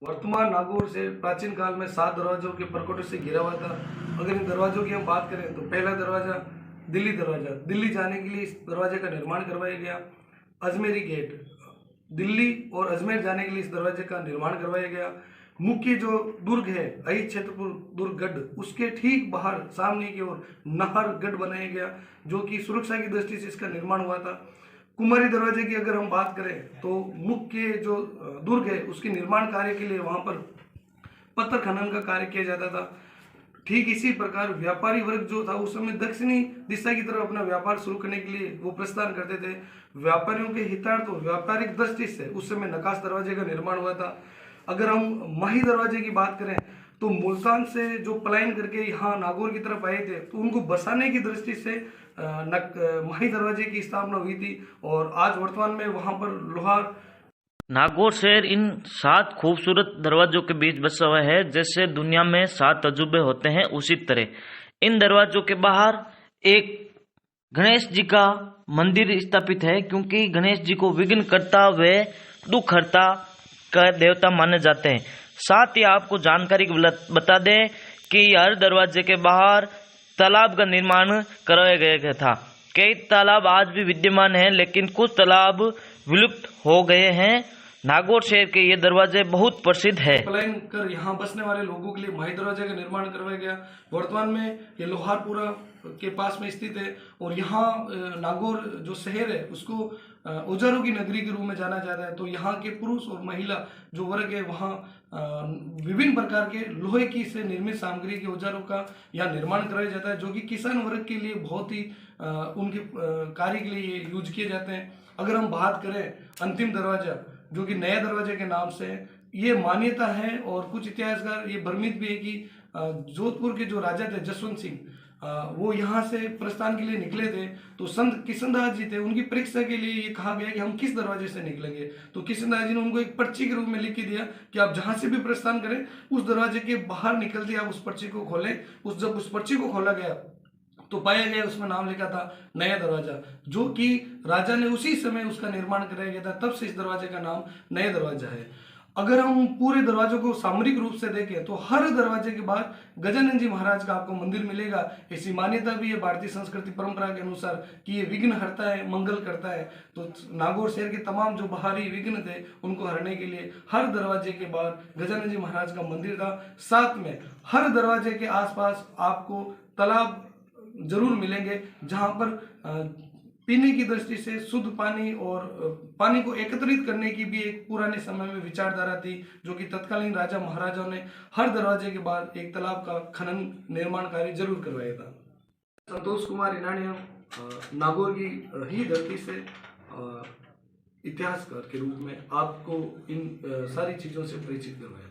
वर्तमान नागौर से प्राचीन काल में 7 दरवाजों के प्रकोष्ठ से घिरा हुआ था। अगर इन दरवाजों की हम बात करें तो पहला दरवाजा दिल्ली दरवाजा, दिल्ली जाने के लिए इस दरवाजे का निर्माण करवाया गया। अजमेरी गेट, दिल्ली और अजमेर जाने के लिए इस दरवाजे का निर्माण करवाया गया। मुख्य जो दुर्ग है अहित क्षेत्रपुर दुर्गगढ़, उसके ठीक बाहर सामने की ओर नाहरगढ़ बनाया गया, जो कि सुरक्षा की दृष्टि से इसका निर्माण हुआ था। कुमारी दरवाजे की अगर हम बात करें तो मुख्य जो दुर्ग है उसके निर्माण कार्य के लिए वहां पर पत्थर खनन का कार्य किया जाता था। ठीक इसी प्रकार व्यापारी वर्ग जो था उस समय दक्षिणी दिशा की तरफ अपना व्यापार शुरू करने के लिए वो प्रस्थान करते थे। व्यापारियों के हितार्थ और व्यापारिक दृष्टि से उस समय नकाश दरवाजे का निर्माण हुआ था। अगर हम माही दरवाजे की बात करें तो मुल्तान से जो पलायन करके यहाँ नागौर की तरफ आए थे तो उनको बसाने की दृष्टि से माही दरवाजे की स्थापना हुई थी और आज वर्तमान में वहां पर लोहार नागौर शहर इन 7 खूबसूरत दरवाजों के बीच बसा हुआ है। जैसे दुनिया में 7 अजूबे होते हैं उसी तरह इन दरवाजों के बाहर एक गणेश जी का मंदिर स्थापित है, क्योंकि गणेश जी को विघ्न करता व दुख हरता का देवता माने जाते हैं। साथ ही आपको जानकारी बता दें कि हर दरवाजे के बाहर तालाब का निर्माण करवाया गया था। कई तालाब आज भी विद्यमान हैं, लेकिन कुछ तालाब विलुप्त हो गए हैं। नागौर शहर के ये दरवाजे बहुत प्रसिद्ध है। पलायन कर यहाँ बसने वाले लोगों के लिए माही दरवाजे का निर्माण करवाया गया। वर्तमान में ये लोहारपुरा के पास में स्थित है और यहाँ नागौर जो शहर है उसको औजारों की नगरी के रूप में जाना जाता है। तो यहाँ के पुरुष और महिला जो वर्ग है वहाँ विभिन्न प्रकार के लोहे की से निर्मित सामग्री के औजारों का यहाँ निर्माण कराया जाता है, जो कि किसान वर्ग के लिए बहुत ही उनके कार्य के लिए यूज किए जाते हैं। अगर हम बात करें अंतिम दरवाजा जो कि नया दरवाजे के नाम से है, ये मान्यता है और कुछ इतिहासकार ये भ्रमित भी है कि जोधपुर के जो राजा थे जसवंत सिंह, वो यहाँ से प्रस्थान के लिए निकले थे। तो संत किशनदास जी थे, उनकी परीक्षा के लिए ये कहा गया कि हम किस दरवाजे से निकलेंगे। तो किशनदास जी ने उनको एक पर्ची के रूप में लिख के दिया कि आप जहां से भी प्रस्थान करें उस दरवाजे के बाहर निकलते आप उस पर्ची को खोलें। जब उस पर्ची को खोला गया तो पाया गया उसमें नाम लिखा था नया दरवाजा, जो कि राजा ने उसी समय उसका निर्माण कराया गया था। तब से इस दरवाजे का नाम नया दरवाजा है। अगर हम पूरे दरवाजों को सामरिक रूप से देखें तो हर दरवाजे के बाद गजानन जी महाराज का आपको मंदिर मिलेगा। ऐसी मान्यता भी है भारतीय संस्कृति परंपरा के अनुसार कि ये विघ्न हरता है, मंगल करता है। तो नागौर शहर के तमाम जो बाहरी विघ्न थे उनको हरने के लिए हर दरवाजे के बाद गजानन जी महाराज का मंदिर था। साथ में हर दरवाजे के आसपास आपको तालाब जरूर मिलेंगे, जहां पर पीने की दृष्टि से शुद्ध पानी और पानी को एकत्रित करने की भी एक पुराने समय में विचारधारा थी, जो कि तत्कालीन राजा महाराजाओं ने हर दरवाजे के बाद एक तालाब का खनन निर्माण कार्य जरूर करवाया था। संतोष कुमार इनानिया नागौर की ही धरती से इतिहासकार के रूप में आपको इन सारी चीजों से परिचित करवाया।